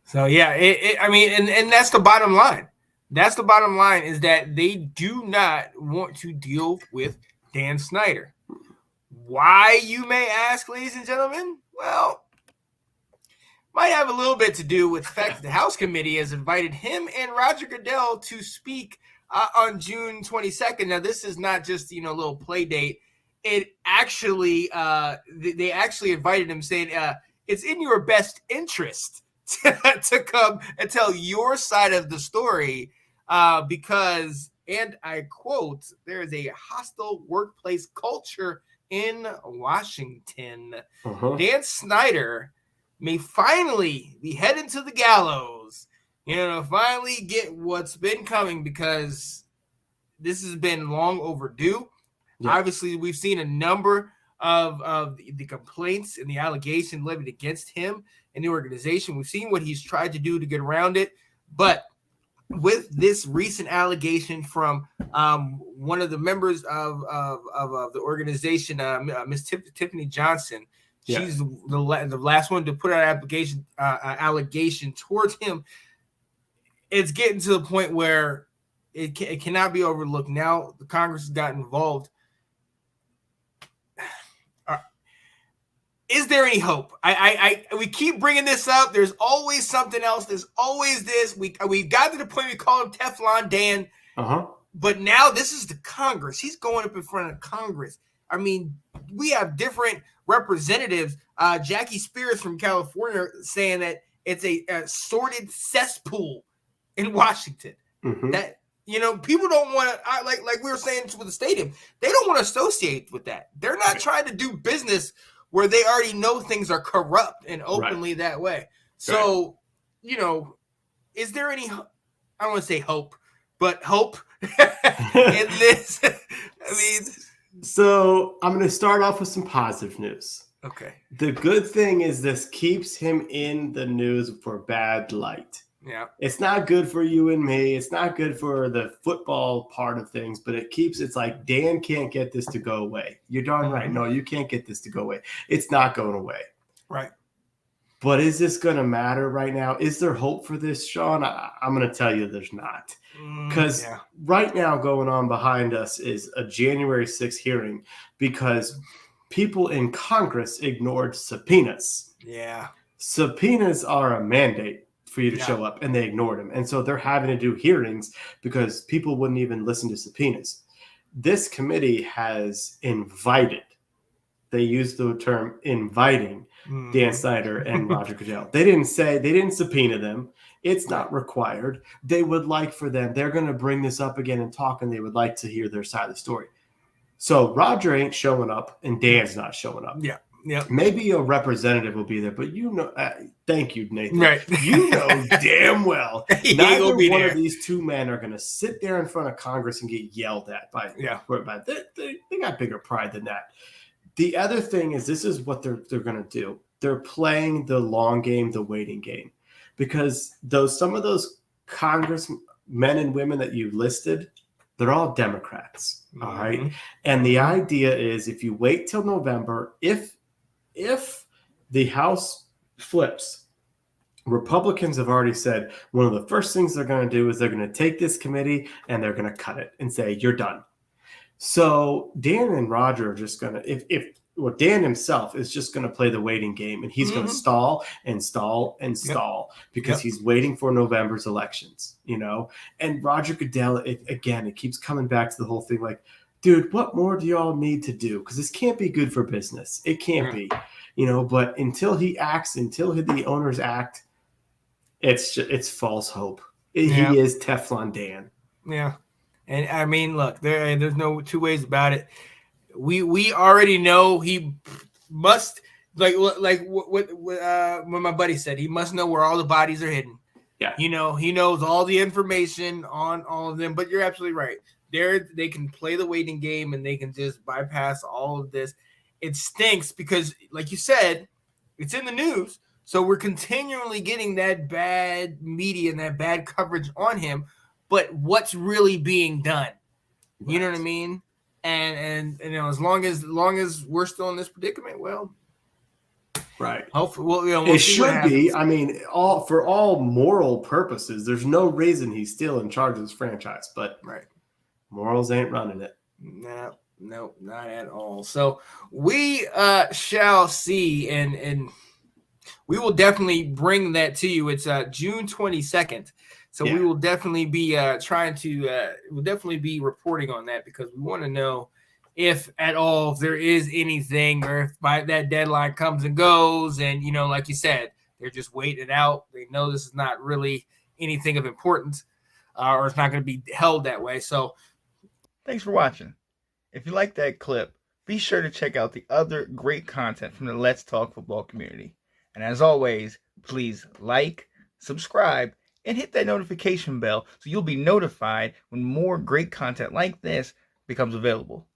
So yeah, I mean, and that's the bottom line. That's the bottom line is that they do not want to deal with Dan Snyder. Why, you may ask, ladies and gentlemen? Well, might have a little bit to do with the fact that the House Committee has invited him and Roger Godell to speak on June 22nd. Now, this is not just, a little play date. It actually, they actually invited him saying, it's in your best interest to come and tell your side of the story because, and I quote, there is a hostile workplace culture in Washington. Dan Snyder may finally be heading to the gallows, finally get what's been coming because this has been long overdue. Yeah. Obviously, we've seen a number of the complaints and the allegation levied against him and the organization. We've seen what he's tried to do to get around it. But with this recent allegation from one of the members of the organization, Miss Tiffany Johnson, she's the last one to put out an allegation towards him. It's getting to the point where it cannot be overlooked. Now the Congress has got involved. Is there any hope? We keep bringing this up. There's always something else. There's always this. We got to the point we call him Teflon Dan. But now this is the Congress. He's going up in front of Congress. I mean, we have different representatives. Jackie Spears from California saying that it's a sordid cesspool in Washington. That people don't want to, like we were saying with the stadium, they don't want to associate with that. They're not trying to do business where they already know things are corrupt and openly that way. So, is there any, I don't want to say hope, but hope in this? I mean. So I'm going to start off with some positive news. Okay. The good thing is this keeps him in the news for bad light. Yeah. It's not good for you and me. It's not good for the football part of things, but it's like Dan can't get this to go away. You're darn right. No, you can't get this to go away. It's not going away. Right. But is this going to matter right now? Is there hope for this, Sean? I'm going to tell you there's not. Because right now going on behind us is a January 6th hearing because people in Congress ignored subpoenas. Yeah. Subpoenas are a mandate for you to show up, and they ignored them. And so they're having to do hearings because people wouldn't even listen to subpoenas. This committee has invited, they used the term inviting Dan Snyder and Roger Godell. They didn't subpoena them. It's not required. They would like for them, they're going to bring this up again and talk, and they would like to hear their side of the story. So Roger ain't showing up, and Dan's not showing up. Yeah. Yeah. Maybe a representative will be there, but thank you, Nathan. Right. You know damn well neither one of these two men are going to sit there in front of Congress and get yelled at by. They got bigger pride than that. The other thing is this is what they're going to do. They're playing the long game, the waiting game, because some of those Congressmen and women that you listed, they're all Democrats. All right. And the idea is if you wait till November, if the House flips, Republicans have already said one of the first things they're going to do is they're going to take this committee and they're going to cut it and say, you're done. So Dan and Roger are just going to, Dan himself is just going to play the waiting game, and he's going to stall and stall and stall because he's waiting for November's elections, And Roger Godell, it keeps coming back to the whole thing like, dude, what more do y'all need to do? Because this can't be good for business. It can't be, but until he acts, until the owners act, it's false hope. He is Teflon Dan. Yeah. And I mean, look, there's no two ways about it. We already know he must, like what my buddy said, he must know where all the bodies are hidden. Yeah. He knows all the information on all of them, but you're absolutely right. They can play the waiting game and they can just bypass all of this. It stinks because, like you said, it's in the news. So we're continually getting that bad media and that bad coverage on him. But what's really being done? You know what I mean? And as long as we're still in this predicament, well, Right. Hopefully, we'll it should be. I mean, for all moral purposes, there's no reason he's still in charge of this franchise. But morals ain't running it. No, not at all. So we shall see, and we will definitely bring that to you. It's June 22nd. So we will definitely be we'll definitely be reporting on that, because we want to know if at all if there is anything, or if by that deadline comes and goes, and like you said, they're just waiting it out. They know this is not really anything of importance, or it's not going to be held that way. So thanks for watching. If you like that clip, be sure to check out the other great content from the Let's Talk Football community. And as always, please like, subscribe, and hit that notification bell so you'll be notified when more great content like this becomes available.